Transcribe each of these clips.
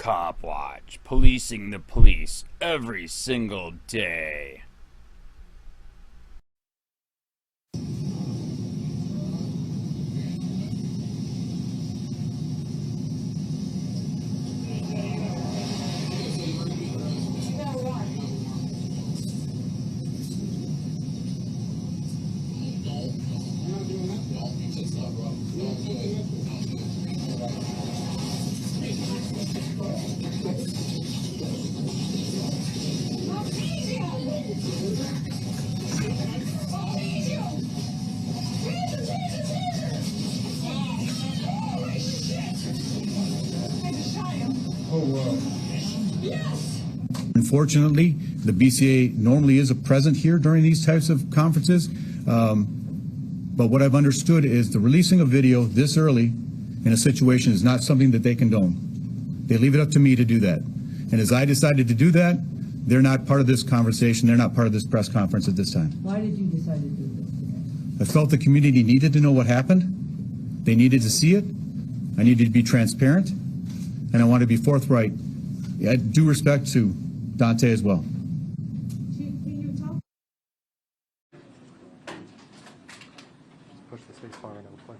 COPWATCH, policing the police every single day. Unfortunately, the BCA normally is present here during these types of conferences, but what I've understood is the releasing of video this early in a situation is not something that they condone. They leave it up to me to do that. And as I decided to do that, they're not part of this conversation. They're not part of this press conference at this time. Why did you decide to do this today? I felt the community needed to know what happened. They needed to see it. I needed to be transparent. And I want to be forthright. I due respect to Daunte as well. Can you talk? Push the space bar and it'll play.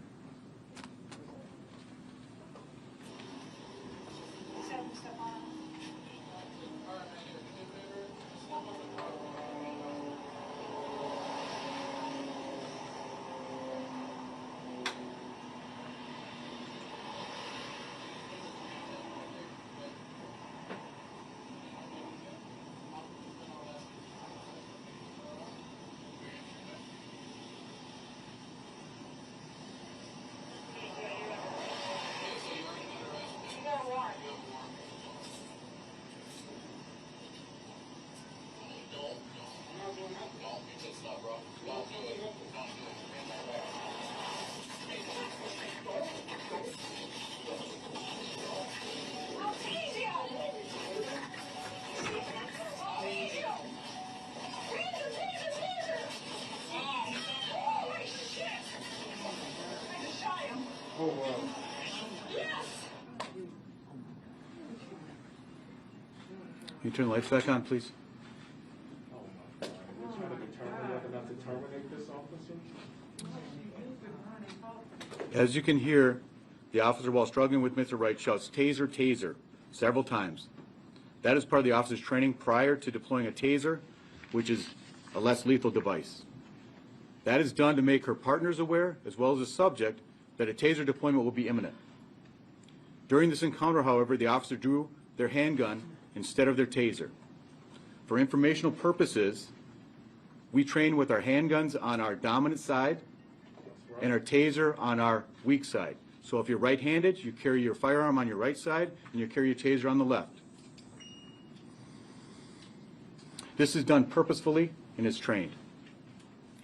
Can you turn the lights back on, please? As you can hear, the officer, while struggling with Mr. Wright, shouts, "Taser, taser," several times. That is part of the officer's training prior to deploying a taser, which is a less lethal device. That is done to make her partners aware, as well as the subject, that a taser deployment will be imminent. During this encounter, however, the officer drew their handgun instead of their taser. For informational purposes, we train with our handguns on our dominant side and our taser on our weak side. So if you're right-handed, you carry your firearm on your right side and you carry your taser on the left. This is done purposefully and is trained.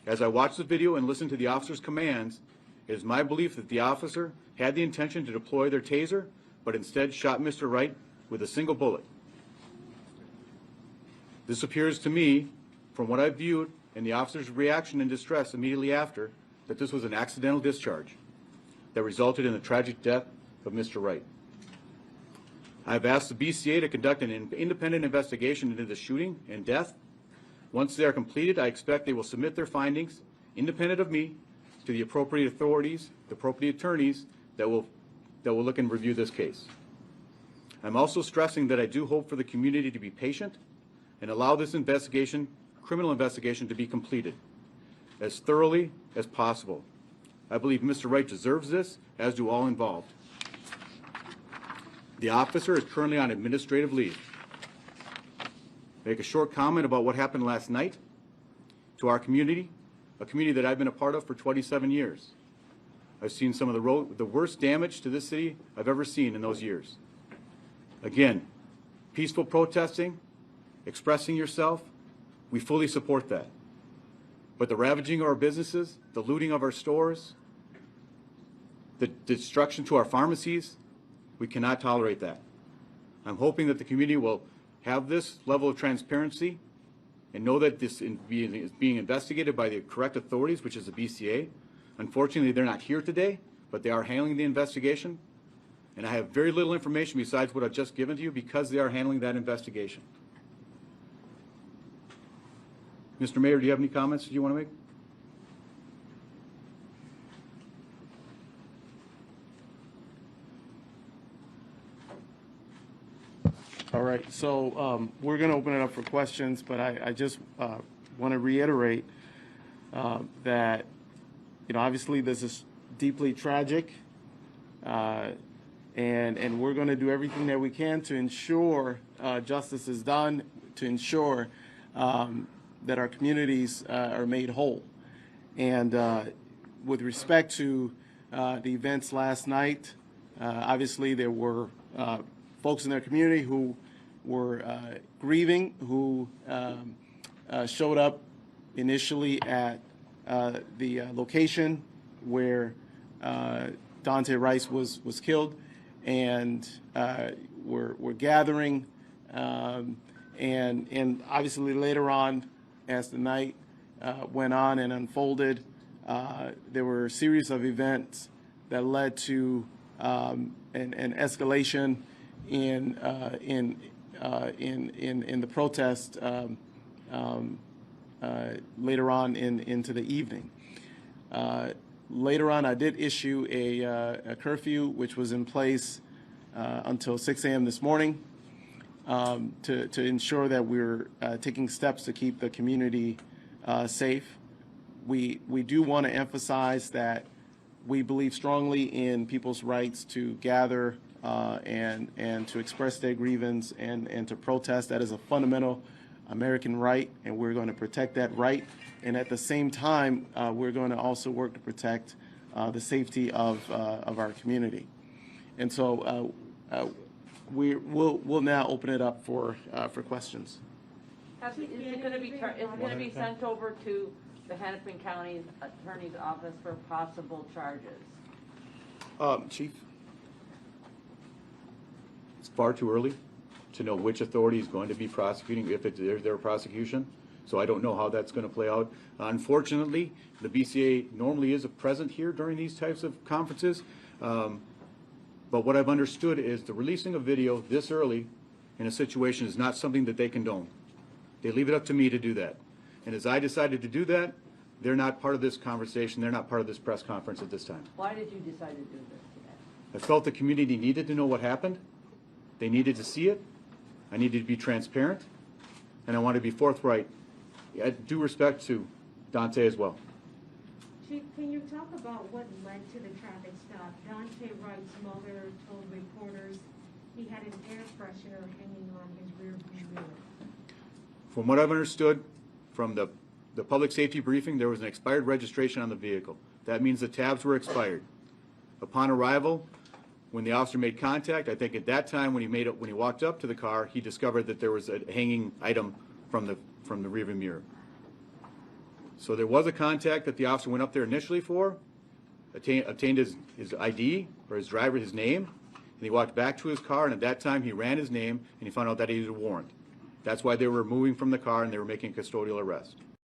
As I watch the video and listen to the officer's commands, it is my belief that the officer had the intention to deploy their taser, but instead shot Mr. Wright with a single bullet. This appears to me, from what I viewed and the officer's reaction and distress immediately after, that this was an accidental discharge that resulted in the tragic death of Mr. Wright. I have asked the BCA to conduct an independent investigation into the shooting and death. Once they are completed, I expect they will submit their findings, independent of me, to the appropriate authorities, the appropriate attorneys that will look and review this case. I'm also stressing that I do hope for the community to be patient and allow this investigation, criminal investigation, to be completed as thoroughly as possible. I believe Mr. Wright deserves this, as do all involved. The officer is currently on administrative leave. Make a short comment about what happened last night to our community, a community that I've been a part of for 27 years. I've seen some of the worst damage to this city I've ever seen in those years. Again, peaceful protesting, expressing yourself, we fully support that. But the ravaging of our businesses, the looting of our stores, the destruction to our pharmacies, we cannot tolerate that. I'm hoping that the community will have this level of transparency and know that this is being investigated by the correct authorities, which is the BCA. Unfortunately, they're not here today, but they are handling the investigation. And I have very little information besides what I've just given to you because they are handling that investigation. Mr. Mayor, do you have any comments that you want to make? All right, so we're going to open it up for questions, but I just want to reiterate that, obviously this is deeply tragic, and we're going to do everything that we can to ensure justice is done, to ensure that our communities are made whole. And with respect to the events last night, obviously there were folks in their community who were grieving, who showed up initially at the location where Daunte Wright was killed, and were gathering, and obviously later on, as the night went on and unfolded, there were a series of events that led to an escalation in the protest later on into the evening. Later on, I did issue a curfew, which was in place until 6 a.m. this morning, to ensure that we're taking steps to keep the community safe. We do want to emphasize that we believe strongly in people's rights to gather and to express their grievance and to protest. That is a fundamental American right, and we're going to protect that right. And at the same time, we're going to also work to protect the safety of our community. And so we'll now open it up for questions. Is it going to be sent over to the Hennepin County Attorney's Office for possible charges? Chief? It's far too early to know which authority is going to be prosecuting, if there's their prosecution. So I don't know how that's going to play out. Unfortunately, the BCA normally is present here during these types of conferences. But what I've understood is the releasing of video this early in a situation is not something that they condone. They leave it up to me to do that. And as I decided to do that, they're not part of this conversation. They're not part of this press conference at this time. Why did you decide to do this today? I felt the community needed to know what happened. They needed to see it. I needed to be transparent. And I want to be forthright. I due respect to Daunte as well. Chief, can you talk about what led to the traffic stop? Daunte Wright's mother told reporters he had an air freshener hanging on his rear view mirror. From what I've understood from the public safety briefing, there was an expired registration on the vehicle. That means the tabs were expired. Upon arrival, when the officer made contact, I think at that time when he walked up to the car, he discovered that there was a hanging item from the rearview mirror. So there was a contact that the officer went up there initially for, obtained his ID or his driver, his name, and he walked back to his car, and at that time he ran his name and he found out that he had a warrant. That's why they were moving from the car and they were making a custodial arrest.